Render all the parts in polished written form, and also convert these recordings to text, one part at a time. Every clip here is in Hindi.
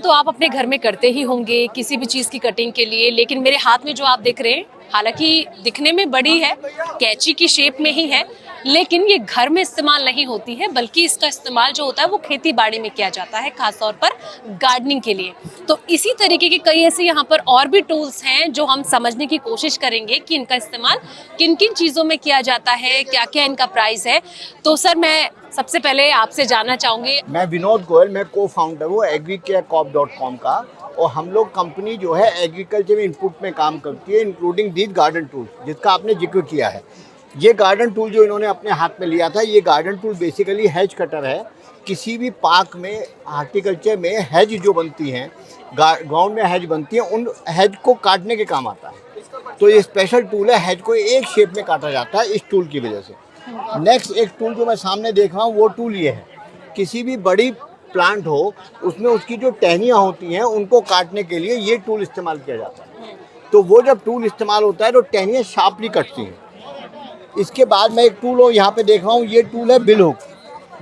तो आप अपने घर में करते ही होंगे किसी भी चीज़ की कटिंग के लिए, लेकिन मेरे हाथ में जो आप देख रहे हैं, हालांकि दिखने में बड़ी है, कैंची की शेप में ही है, लेकिन ये घर में इस्तेमाल नहीं होती है, बल्कि इसका इस्तेमाल जो होता है वो खेती बाड़ी में किया जाता है, खासतौर पर गार्डनिंग के लिए। तो इसी तरीके के कई ऐसे यहाँ पर और भी टूल्स हैं जो हम समझने की कोशिश करेंगे कि इनका इस्तेमाल किन किन चीज़ों में किया जाता है, क्या क्या इनका प्राइस है। तो सर, मैं सबसे पहले आपसे जानना चाहूँगी। मैं विनोद गोयल, मैं को फाउंडर हूँ agricarecorp.com का, और हम लोग कंपनी जो है एग्रीकल्चर इनपुट में काम करती है, इंक्लूडिंग दीज गार्डन टूल्स जिसका आपने जिक्र किया है। ये गार्डन टूल जो इन्होंने अपने हाथ में लिया था, ये garden tool basically hedge cutter है। किसी भी पार्क में, हार्टिकल्चर में हेज जो बनती हैं, ग्राउंड में हेज बनती है, उन हेज को काटने के काम आता है। तो ये स्पेशल टूल है, हेज को एक शेप में काटा जाता है इस टूल की वजह से। नेक्स्ट एक टूल जो मैं सामने देख रहा हूँ वो टूल ये है। किसी भी बड़ी प्लांट हो, उसमें उसकी जो टहनियाँ होती हैं उनको काटने के लिए ये टूल इस्तेमाल किया जाता है। तो वो जब टूल इस्तेमाल होता है तो टहनियाँ शार्पली कटती हैं। इसके बाद मैं एक टूल यहाँ पे देख रहा हूँ, ये टूल है बिल हुक।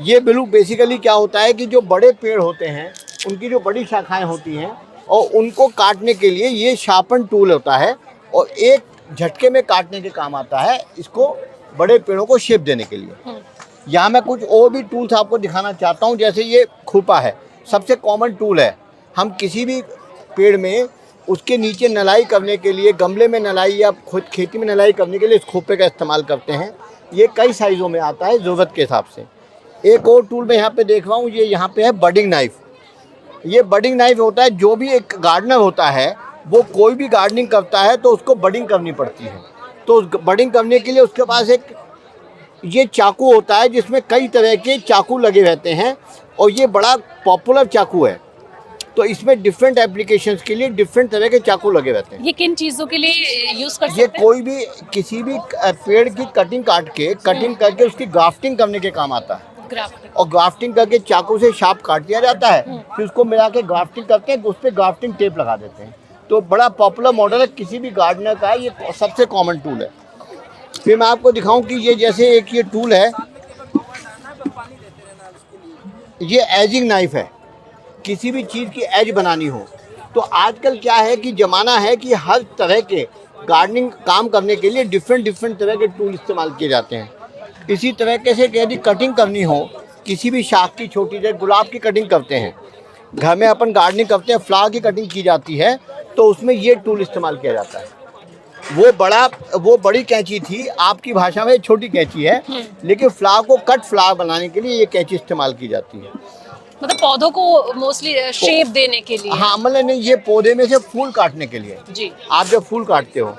ये बिल हुक बेसिकली क्या होता है कि जो बड़े पेड़ होते हैं, उनकी जो बड़ी शाखाएँ होती हैं, और उनको काटने के लिए ये शार्पन टूल होता है और एक झटके में काटने के काम आता है, इसको बड़े पेड़ों को शेप देने के लिए। यहाँ मैं कुछ और भी टूल्स आपको दिखाना चाहता हूँ, जैसे ये खुरपा है, सबसे कॉमन टूल है। हम किसी भी पेड़ में उसके नीचे नलाई करने के लिए, गमले में नलाई या खुद खेती में नलाई करने के लिए इस खुरपे का इस्तेमाल करते हैं। ये कई साइज़ों में आता है ज़रूरत के हिसाब से। एक और टूल मैं यहाँ पे देख रहा हूँ, ये यहाँ पे है बडिंग नाइफ। ये बडिंग नाइफ होता है, जो भी एक गार्डनर होता है वो कोई भी गार्डनिंग करता है तो उसको बडिंग करनी पड़ती है। तो बडिंग करने के लिए उसके पास एक ये चाकू होता है जिसमें कई तरह के चाकू लगे रहते हैं, और ये बड़ा पॉपुलर चाकू है। तो इसमें डिफरेंट एप्लीकेशंस के लिए डिफरेंट तरह के चाकू लगे रहते हैं। ये किन चीज़ों के लिए यूज़ कर सकते ये हैं? कोई भी किसी भी पेड़ की कटिंग कटिंग करके उसकी ग्राफ्टिंग करने के काम आता है। और ग्राफ्टिंग करके चाकू से शार्प काट दिया जाता है, फिर उसको मिला के ग्राफ्टिंग करते हैं, उस पर ग्राफ्टिंग टेप लगा देते हैं। तो बड़ा पॉपुलर मॉडल है किसी भी गार्डनर का, ये सबसे कॉमन टूल है। फिर मैं आपको दिखाऊं कि ये जैसे एक ये टूल है, ये एजिंग नाइफ है। किसी भी चीज़ की एज बनानी हो तो आजकल क्या है कि ज़माना है कि हर तरह के गार्डनिंग काम करने के लिए डिफरेंट तरह के टूल इस्तेमाल किए जाते हैं। इसी तरीके से यदि कटिंग करनी हो किसी भी शाख की, छोटी जैसे गुलाब की कटिंग करते हैं, घर में अपन गार्डनिंग करते हैं, फ्लावर की कटिंग की जाती है, तो उसमें ये टूल इस्तेमाल किया जाता है। वो बड़ी कैंची थी, आपकी भाषा में छोटी कैंची है, लेकिन फ्लावर को कट फ्लावर बनाने के लिए ये कैंची इस्तेमाल की जाती है। मतलब पौधों को मोस्टली शेप देने के लिए। हाँ, मतलब नहीं, ये पौधे में से फूल काटने के लिए जी। आप जब फूल काटते हो।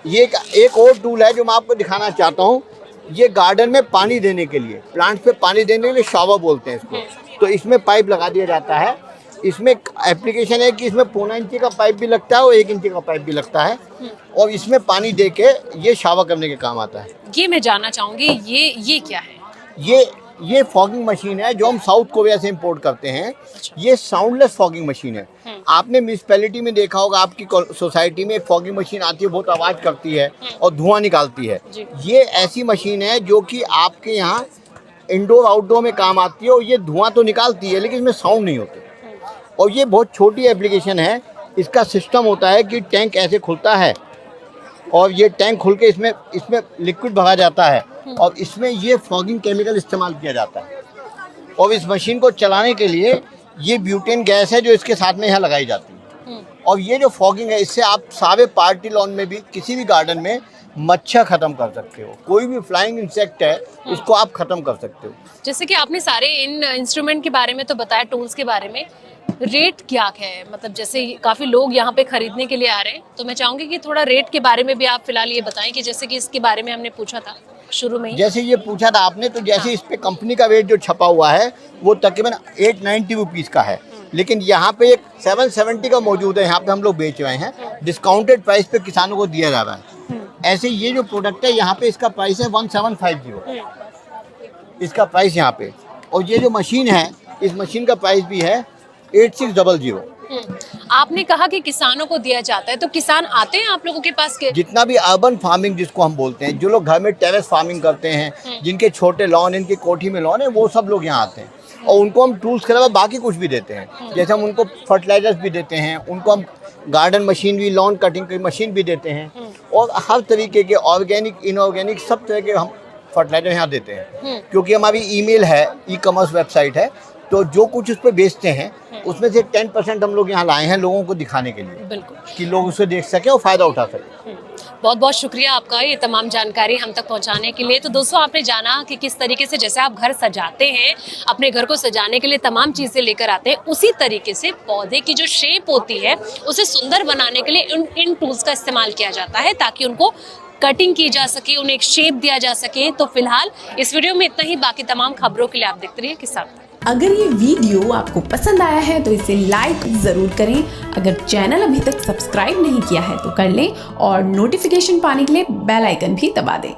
ये एक और टूल है जो मैं आपको दिखाना चाहता हूँ, ये गार्डन में पानी देने के लिए, प्लांट्स पे पानी देने के लिए शावर बोलते हैं इसको। तो इसमें पाइप लगा दिया जाता है। इसमें एप्लीकेशन है कि इसमें 1.25 इंची का पाइप भी लगता है और 1 इंची का पाइप भी लगता है, और इसमें पानी दे के ये शावर करने के काम आता है। ये मैं जानना चाहूँगी, ये क्या है? ये फॉगिंग मशीन है जो हम साउथ कोरिया से इंपोर्ट करते हैं। ये साउंडलेस फॉगिंग मशीन है। आपने म्यूनिसिपैलिटी में देखा होगा, आपकी सोसाइटी में एक फॉगिंग मशीन आती है, बहुत आवाज़ करती है और धुआं निकालती है। ये ऐसी मशीन है जो कि आपके यहाँ इंडोर आउटडोर में काम आती है, और ये धुआं तो निकालती है लेकिन इसमें साउंड नहीं होते। और ये बहुत छोटी एप्लीकेशन है। इसका सिस्टम होता है कि टैंक ऐसे खुलता है और ये टैंक खुल के इसमें लिक्विड भरा जाता है, और इसमें ये फॉगिंग केमिकल इस्तेमाल किया जाता है। और इस मशीन को चलाने के लिए ये ब्यूटेन गैस है जो इसके साथ में यहाँ लगाई जाती है। और ये जो फॉगिंग है, इससे आप सारे पार्टी लॉन में भी, किसी भी गार्डन में मच्छर ख़त्म कर सकते हो। कोई भी फ्लाइंग इंसेक्ट है उसको आप ख़त्म कर सकते हो। जैसे कि आपने सारे इन इंस्ट्रूमेंट के बारे में तो बताया, टूल्स के बारे में, रेट क्या है? मतलब जैसे काफ़ी लोग यहाँ पे खरीदने के लिए आ रहे हैं, तो मैं चाहूँगी कि थोड़ा रेट के बारे में भी आप फिलहाल ये बताएं कि जैसे कि इसके बारे में हमने पूछा था शुरू में ही। जैसे ये पूछा था आपने, तो जैसे इस पे कंपनी का रेट जो छपा हुआ है वो तकरीबन 890 रुपीज़ का है, लेकिन यहाँ पे एक 770 का मौजूद है। यहाँ पे हम लोग बेच रहे हैं, डिस्काउंटेड प्राइस पे किसानों को दिया जा रहा है। ऐसे ये जो प्रोडक्ट है यहाँ पे इसका प्राइस है 1750, इसका प्राइस यहाँ पे। और ये जो मशीन है, इस मशीन का प्राइस भी है 8600। आपने कहा कि किसानों को दिया जाता है, तो किसान आते हैं आप लोगों के पास के? जितना भी अर्बन फार्मिंग जिसको हम बोलते हैं, जो लोग घर में टेरेस फार्मिंग करते हैं, जिनके छोटे लॉन, इनकी कोठी में लॉन है, वो सब लोग यहाँ आते हैं। और उनको हम टूल्स के अलावा बाकी कुछ भी देते हैं। जैसे हम उनको फर्टिलाइजर्स भी देते हैं, उनको हम गार्डन मशीन भी, लॉन कटिंग की मशीन भी देते हैं, और हर तरीके के ऑर्गेनिक इनऑर्गेनिक सब तरह के हम फर्टिलाइजर यहाँ देते हैं। क्योंकि हमारी ईमेल है, ई-कॉमर्स वेबसाइट है, तो जो कुछ उस पर बेचते हैं उसमें से 10% हम लोग यहाँ लाए हैं लोगों को दिखाने के लिए, बिल्कुल, कि लोग उसे देख सकें और फ़ायदा उठा सकें। बहुत बहुत शुक्रिया आपका ये तमाम जानकारी हम तक पहुंचाने के लिए। तो दोस्तों, आपने जाना कि किस तरीके से जैसे आप घर सजाते हैं, अपने घर को सजाने के लिए तमाम चीज़ें लेकर आते हैं, उसी तरीके से पौधे की जो शेप होती है उसे सुंदर बनाने के लिए इन टूल्स का इस्तेमाल किया जाता है, ताकि उनको कटिंग की जा सके, उन्हें एक शेप दिया जा सके। तो फिलहाल इस वीडियो में इतना ही। बाकी तमाम खबरों के लिए आप देखते रहिए किसान तक। अगर ये वीडियो आपको पसंद आया है तो इसे लाइक ज़रूर करें। अगर चैनल अभी तक सब्सक्राइब नहीं किया है तो कर लें, और नोटिफिकेशन पाने के लिए बेल आइकन भी दबा दें।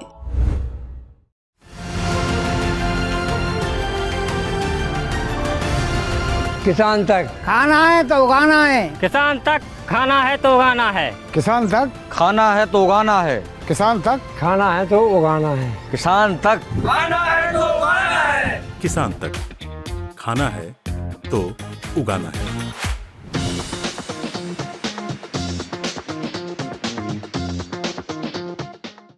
किसान तक खाना है तो उगाना है, किसान तक खाना है तो उगाना है, किसान तक खाना है तो उगाना है, किसान तक खाना है तो उगाना है, किसान तक खाना है तो उगाना है, किसान तक खाना है तो उगाना है।